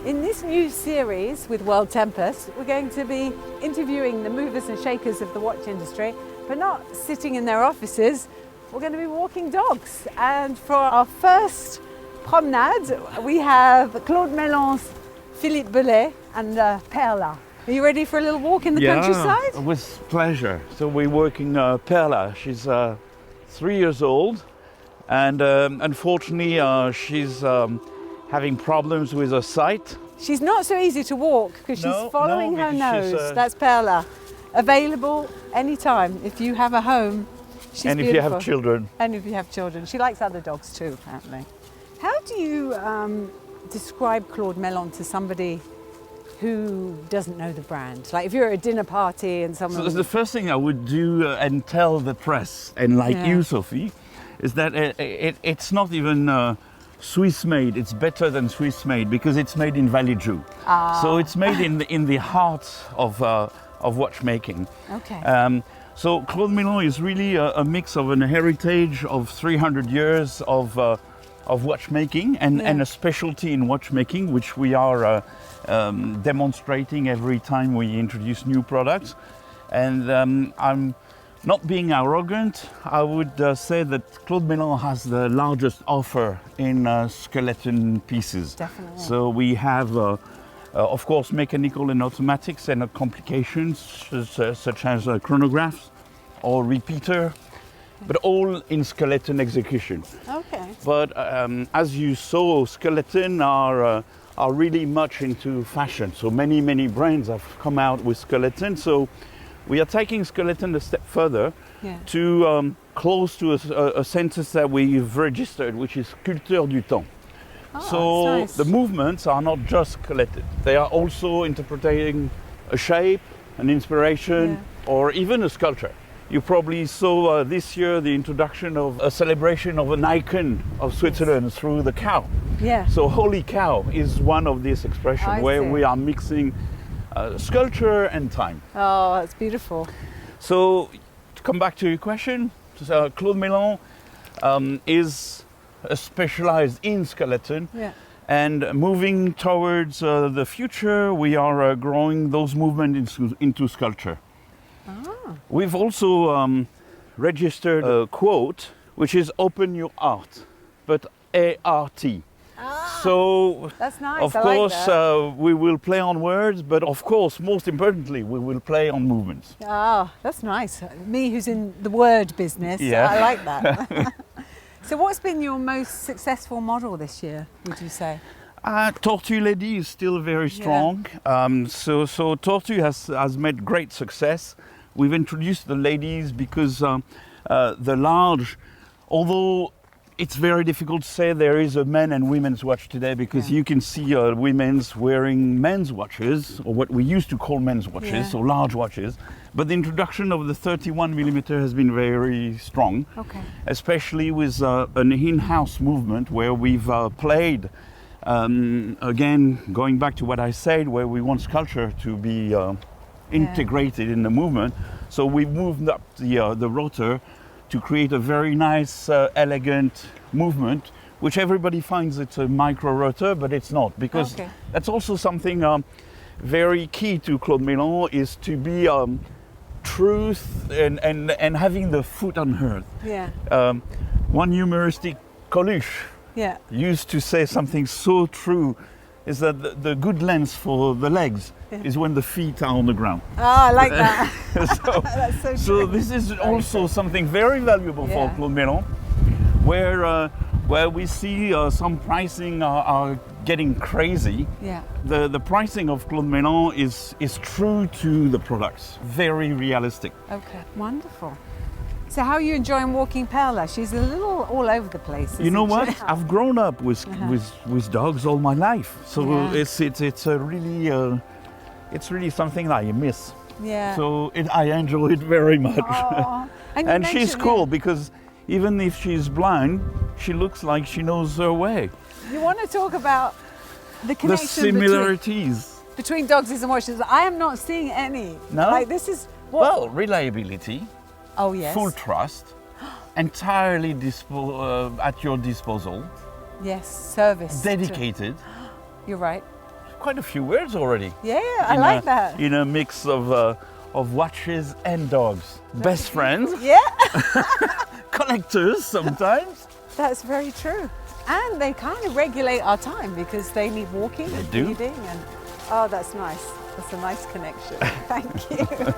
In this new series with WorldTempus, we're going to be interviewing the movers and shakers of the watch industry, but not sitting in their offices. We're going to be walking dogs. And for our first promenade, we have Claude Meylan's Philippe Belais and Perla. Are you ready for a little walk in the countryside? Yeah, with pleasure. So we're working Perla. She's 3 years old, and unfortunately she's having problems with her sight. She's not so easy to walk because she's following her nose. That's Perla. Available anytime if you have a home. She's and beautiful. if you have children. And if you have children. She likes other dogs too, apparently. How do you describe Claude Meylan to somebody who doesn't know the brand? Like if you're at a dinner party and someone... So the first thing I would do and tell the press, and like you, Sophie, is that it's not even Swiss made. It's better than Swiss made because it's made in Vallée. So it's made in the heart of watchmaking. Okay. So Claude Meylan is really a mix of an heritage of 300 years of watchmaking and a specialty in watchmaking, which we are demonstrating every time we introduce new products. And I'm not being arrogant, I would say that Claude Meylan has the largest offer in skeleton pieces. Definitely. So we have, of course, mechanical and automatics and complications such as chronographs or repeater, but all in skeleton execution. Okay. But as you saw, skeleton are really much into fashion. So many brands have come out with skeleton. So we are taking skeleton a step further to close to a sentence that we've registered, which is culture du temps. So nice. the movements are not just skeleton. They are also interpreting a shape, an inspiration, or even a sculpture. You probably saw this year the introduction of a celebration of an icon of Switzerland through the cow. Yeah. So holy cow is one of these expressions where we are mixing sculpture and time. Oh, that's beautiful. So to come back to your question, Claude Meylan is specialized in skeleton. Yeah. And moving towards the future, we are growing those movements into sculpture. We've also registered a quote, which is "Open your art," but A-R-T. So, that's nice. Of course, we will play on words, but of course, most importantly, we will play on movements. Ah, that's nice. Me, who's in the word business, I like that. So, what's been your most successful model this year, would you say? Tortue Lady is still very strong. So Tortue has made great success. We've introduced the ladies because the large, although it's very difficult to say there is a men and women's watch today because you can see women's wearing men's watches, or what we used to call men's watches, so large watches. But the introduction of the 31mm has been very strong, especially with an in-house movement where we've played, again, going back to what I said, where we want sculpture to be integrated in the movement. So we moved up the rotor to create a very nice, elegant movement, which everybody finds it's a micro rotor, but it's not, because that's also something very key to Claude Meylan, is to be truth and having the foot on earth. One humoristic Coluche used to say something so true, is that the good length for the legs is when the feet are on the ground. I like that. That's so true. So this is also something very valuable for Claude Meylan, where we see some pricing are getting crazy. The pricing of Claude Meylan is true to the products, very realistic. Okay, wonderful. So how are you enjoying walking Perla? She's a little all over the place. You know what? I've grown up with dogs all my life, so it's really something that I miss. So I enjoy it very much. And she's cool because even if she's blind, she looks like she knows her way. You want to talk about the connection, the similarities between dogs and watches? I am not seeing any. No. Like this is well, reliability. Oh yes. Full trust, entirely at your disposal. Yes, service. Dedicated. You're right. quite a few words already. Yeah, I like that. In a mix of watches and dogs. Best friends, Yeah, collectors sometimes. that's very true. And they kind of regulate our time because they need walking and do. feeding. And oh, that's nice. That's a nice connection. Thank you.